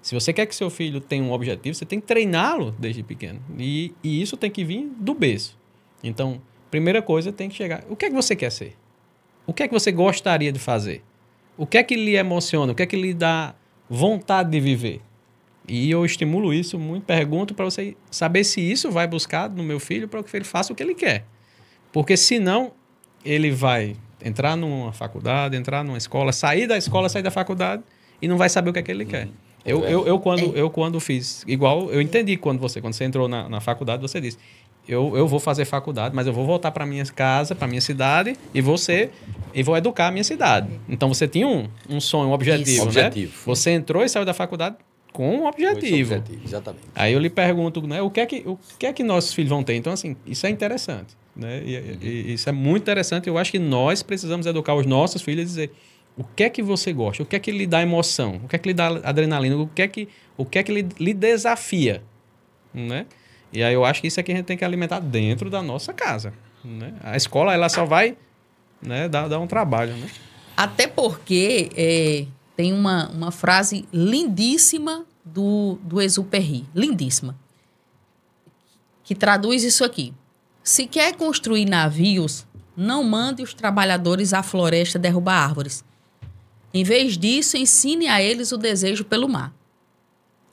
Se você quer que seu filho tenha um objetivo, você tem que treiná-lo desde pequeno. E isso tem que vir do berço. Então, primeira coisa, tem que chegar... O que é que você quer ser? O que é que você gostaria de fazer? O que é que lhe emociona? O que é que lhe dá vontade de viver? E eu estimulo isso muito, pergunto para você saber se isso vai buscar no meu filho para que ele faça o que ele quer. Porque senão ele vai entrar numa faculdade, entrar numa escola, sair da escola, sair da faculdade e não vai saber o que é que ele quer. Eu quando fiz, igual, eu entendi quando você entrou na faculdade, você disse, eu vou fazer faculdade, mas eu vou voltar para minha casa, para minha cidade e vou educar a minha cidade. Então você tinha um sonho, um objetivo, né? Você entrou e saiu da faculdade com um objetivo. Exatamente. Aí eu lhe pergunto, né, o que é que nossos filhos vão ter? Então, assim, isso é interessante. Né? E isso é muito interessante. Eu acho que nós precisamos educar os nossos filhos e dizer o que é que você gosta, o que é que lhe dá emoção, o que é que lhe dá adrenalina, o que é que lhe desafia. Né? E aí eu acho que isso é que a gente tem que alimentar dentro da nossa casa. Né? A escola ela só vai, né, dar um trabalho. Né? Até porque... tem uma frase lindíssima do Exupéry, lindíssima, que traduz isso aqui. Se quer construir navios, não mande os trabalhadores à floresta derrubar árvores. Em vez disso, ensine a eles o desejo pelo mar.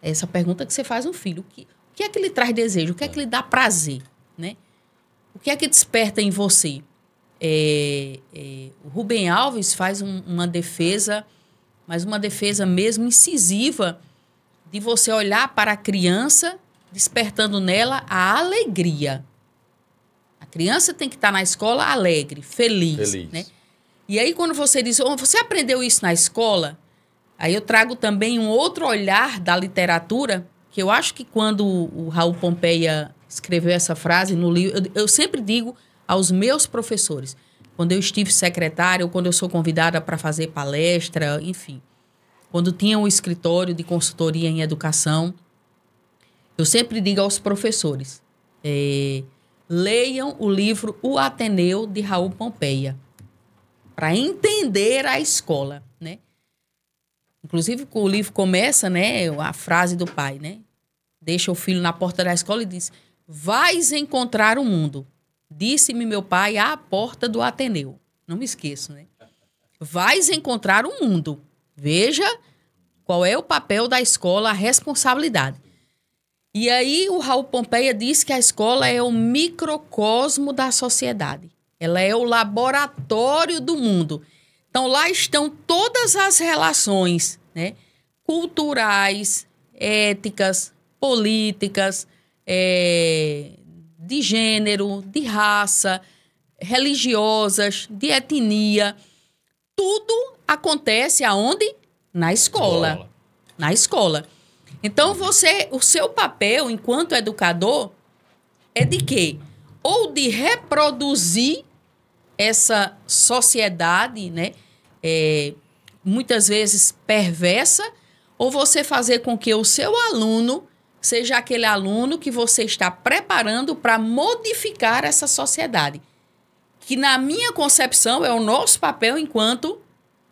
Essa pergunta que você faz ao filho. O que é que lhe traz desejo? O que é que lhe dá prazer? Né? O que é que desperta em você? O Rubem Alves faz uma defesa... mas uma defesa mesmo incisiva de você olhar para a criança, despertando nela a alegria. A criança tem que estar na escola alegre, feliz. Né? E aí, quando você diz, você aprendeu isso na escola? Aí eu trago também um outro olhar da literatura, que eu acho que quando o Raul Pompeia escreveu essa frase no livro, eu sempre digo aos meus professores, quando eu estive secretária ou quando eu sou convidada para fazer palestra, enfim. Quando tinha um escritório de consultoria em educação, eu sempre digo aos professores, leiam o livro O Ateneu, de Raul Pompeia, para entender a escola. Né? Inclusive, o livro começa, né, a frase do pai, né? Deixa o filho na porta da escola e diz, vais encontrar o mundo. Disse-me meu pai à porta do Ateneu. Não me esqueço, né? Vais encontrar o mundo. Veja qual é o papel da escola, a responsabilidade. E aí o Raul Pompeia diz que a escola é o microcosmo da sociedade. Ela é o laboratório do mundo. Então lá estão todas as relações, né? Culturais, éticas, políticas, de gênero, de raça, religiosas, de etnia. Tudo acontece aonde? Na escola. Na escola. Então, o seu papel enquanto educador é de quê? Ou de reproduzir essa sociedade, né? Muitas vezes perversa, ou você fazer com que o seu aluno seja aquele aluno que você está preparando para modificar essa sociedade. Que, na minha concepção, é o nosso papel enquanto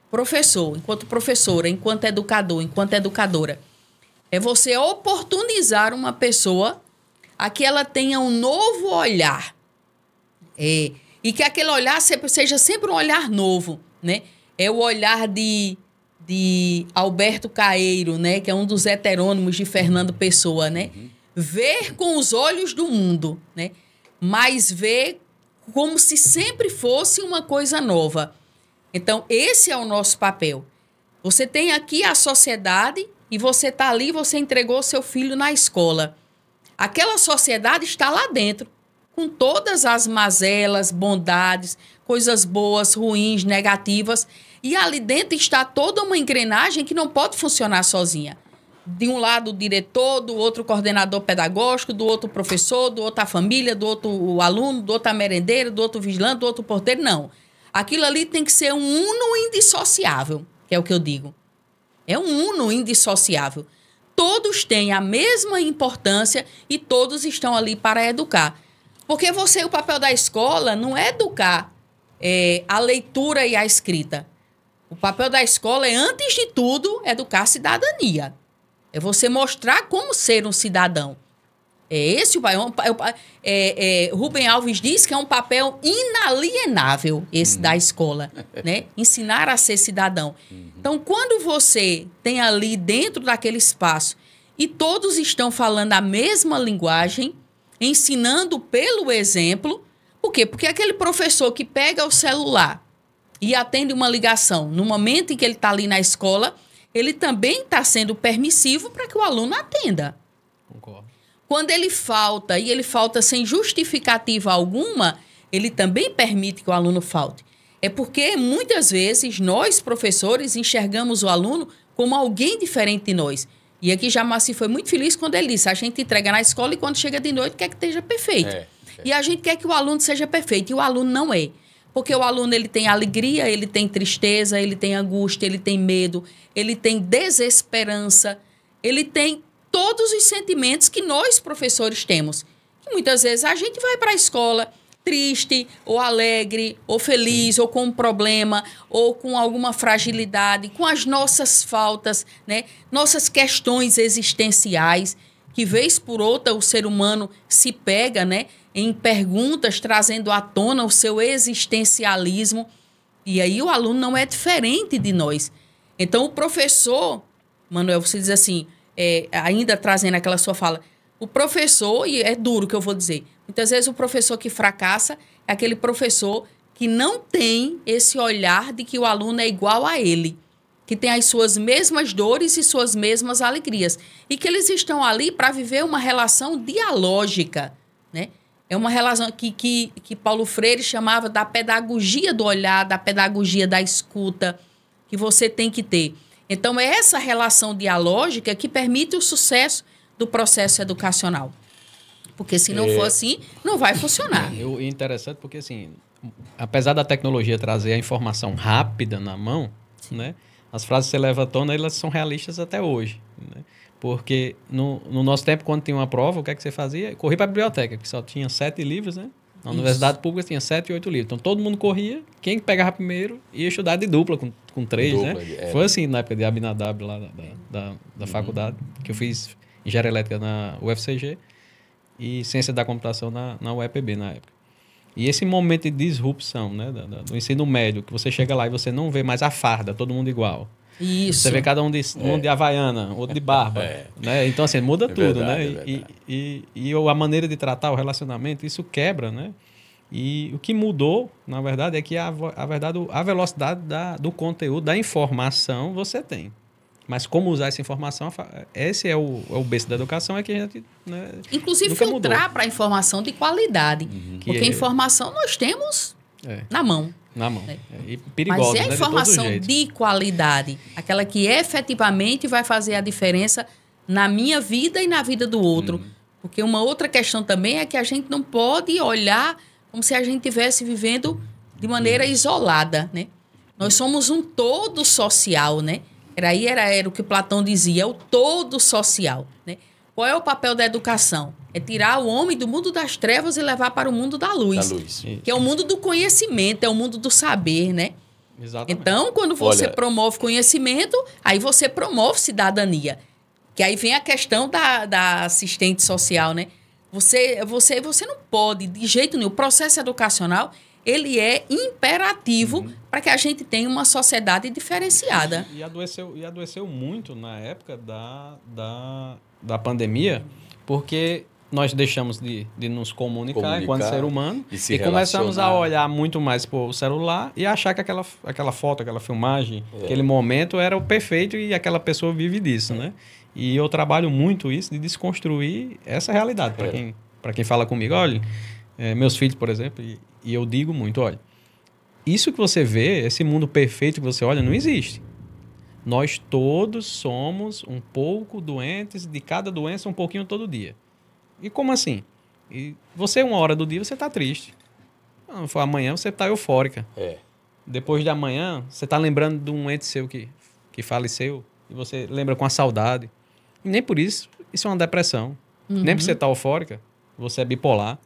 professor, enquanto professora, enquanto educador, enquanto educadora. É você oportunizar uma pessoa a que ela tenha um novo olhar. E que aquele olhar seja sempre um olhar novo, né? É o olhar de Alberto Caeiro, né? Que é um dos heterônimos de Fernando Pessoa, né? Ver com os olhos do mundo, né? Mas ver como se sempre fosse uma coisa nova. Então, esse é o nosso papel. Você tem aqui a sociedade e você está ali, você entregou seu filho na escola. Aquela sociedade está lá dentro, com todas as mazelas, bondades, coisas boas, ruins, negativas. E ali dentro está toda uma engrenagem que não pode funcionar sozinha. De um lado o diretor, do outro o coordenador pedagógico, do outro o professor, do outro a família, do outro o aluno, do outro a merendeira, do outro o vigilante, do outro o porteiro. Não. Aquilo ali tem que ser um uno indissociável, que é o que eu digo. É um uno indissociável. Todos têm a mesma importância e todos estão ali para educar. Porque o papel da escola não é educar a leitura e a escrita. O papel da escola é, antes de tudo, educar a cidadania. É você mostrar como ser um cidadão. Rubem Alves diz que é um papel inalienável esse da escola, né? Ensinar a ser cidadão. Então, quando você tem ali dentro daquele espaço e todos estão falando a mesma linguagem, ensinando pelo exemplo, por quê? Porque aquele professor que pega o celular e atende uma ligação no momento em que ele está ali na escola, ele também está sendo permissivo para que o aluno atenda. Concordo. Quando ele falta, e ele falta sem justificativa alguma, ele também permite que o aluno falte. É porque, muitas vezes, nós, professores, enxergamos o aluno como alguém diferente de nós. E aqui Jamassi foi muito feliz quando ele disse, a gente entrega na escola e quando chega de noite quer que esteja perfeito. E a gente quer que o aluno seja perfeito, e o aluno não é. Porque o aluno ele tem alegria, ele tem tristeza, ele tem angústia, ele tem medo, ele tem desesperança, ele tem todos os sentimentos que nós, professores, temos. E muitas vezes a gente vai para a escola triste, ou alegre, ou feliz, ou com um problema, ou com alguma fragilidade, com as nossas faltas, né? Nossas questões existenciais, que vez por outra o ser humano se pega, né? Em perguntas, trazendo à tona o seu existencialismo. E aí o aluno não é diferente de nós. Então o professor, Manuel, você diz assim... ainda trazendo aquela sua fala, o professor, e é duro que eu vou dizer, muitas vezes o professor que fracassa é aquele professor que não tem esse olhar de que o aluno é igual a ele, que tem as suas mesmas dores e suas mesmas alegrias, e que eles estão ali para viver uma relação dialógica, né? É uma relação que Paulo Freire chamava da pedagogia do olhar, da pedagogia da escuta, que você tem que ter. Então, é essa relação dialógica que permite o sucesso do processo educacional. Porque se não for assim, não vai funcionar. É interessante porque, assim, apesar da tecnologia trazer a informação rápida na mão, né, as frases que você leva à tona, elas são realistas até hoje. Né? Porque no nosso tempo, quando tinha uma prova, o que é que você fazia? Corria para a biblioteca, que só tinha 7 livros, né? Na universidade pública tinha 7 e 8 livros. Então, todo mundo corria. Quem pegava primeiro ia estudar de dupla, com 3, né? Foi assim na época de Abinadab, lá da faculdade, que eu fiz engenharia elétrica na UFCG e ciência da computação na UEPB, na época. E esse momento de disrupção, né, do ensino médio, que você chega lá e você não vê mais a farda, todo mundo igual. Isso. Você vê cada um de havaiana, outro de barba. Né? Então, assim, muda tudo, né? E a maneira de tratar o relacionamento, isso quebra, né? E o que mudou, na verdade, é que a velocidade do conteúdo, da informação, você tem. Mas como usar essa informação, esse é o berço da educação, é que a gente... Né, inclusive, filtrar para informação de qualidade. Porque informação nós temos na mão. Na mão. E perigosa, mas é a informação de qualidade, aquela que efetivamente vai fazer a diferença na minha vida e na vida do outro. Porque uma outra questão também é que a gente não pode olhar como se a gente estivesse vivendo de maneira isolada, né? Nós somos um todo social, né? Era o que Platão dizia, é o todo social, né? Qual é o papel da educação? É tirar o homem do mundo das trevas e levar para o mundo da luz. Que é o mundo do conhecimento, é o mundo do saber, né? Exatamente. Então, quando você promove conhecimento, aí você promove cidadania. Que aí vem a questão da assistente social, né? Você não pode, de jeito nenhum, o processo educacional, ele é imperativo para que a gente tenha uma sociedade diferenciada. E adoeceu muito na época da pandemia, porque nós deixamos de nos comunicar enquanto ser humano e começamos a olhar muito mais para o celular e achar que aquela foto, aquela filmagem, aquele momento era o perfeito e aquela pessoa vive disso, né? E eu trabalho muito isso de desconstruir essa realidade para quem fala comigo. Olha, meus filhos, por exemplo, e eu digo muito, olha, isso que você vê, esse mundo perfeito que você olha, não existe. Nós todos somos um pouco doentes, de cada doença um pouquinho todo dia. E como assim? E você, uma hora do dia, você está triste. Amanhã você está eufórica. Depois de amanhã, você está lembrando de um ente seu que faleceu e você lembra com a saudade. E nem por isso é uma depressão. Nem porque você está eufórica, você é bipolar.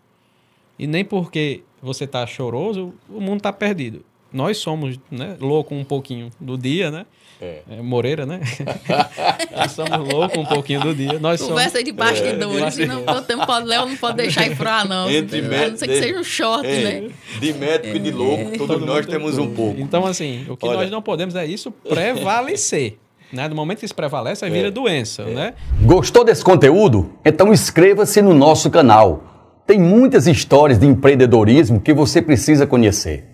E nem porque você está choroso, o mundo está perdido. nós somos, né, louco um pouquinho do dia, né? Moreira, né? Nós somos loucos um pouquinho do dia. Conversa de bastidores. Léo não pode deixar ir pra não. Entre a não ser que seja um short, né? De médico e de louco, todos nós temos um pouco. Então, assim, o que nós não podemos é isso prevalecer. Né? No momento que isso prevalece, aí vira doença, né? Gostou desse conteúdo? Então inscreva-se no nosso canal. Tem muitas histórias de empreendedorismo que você precisa conhecer.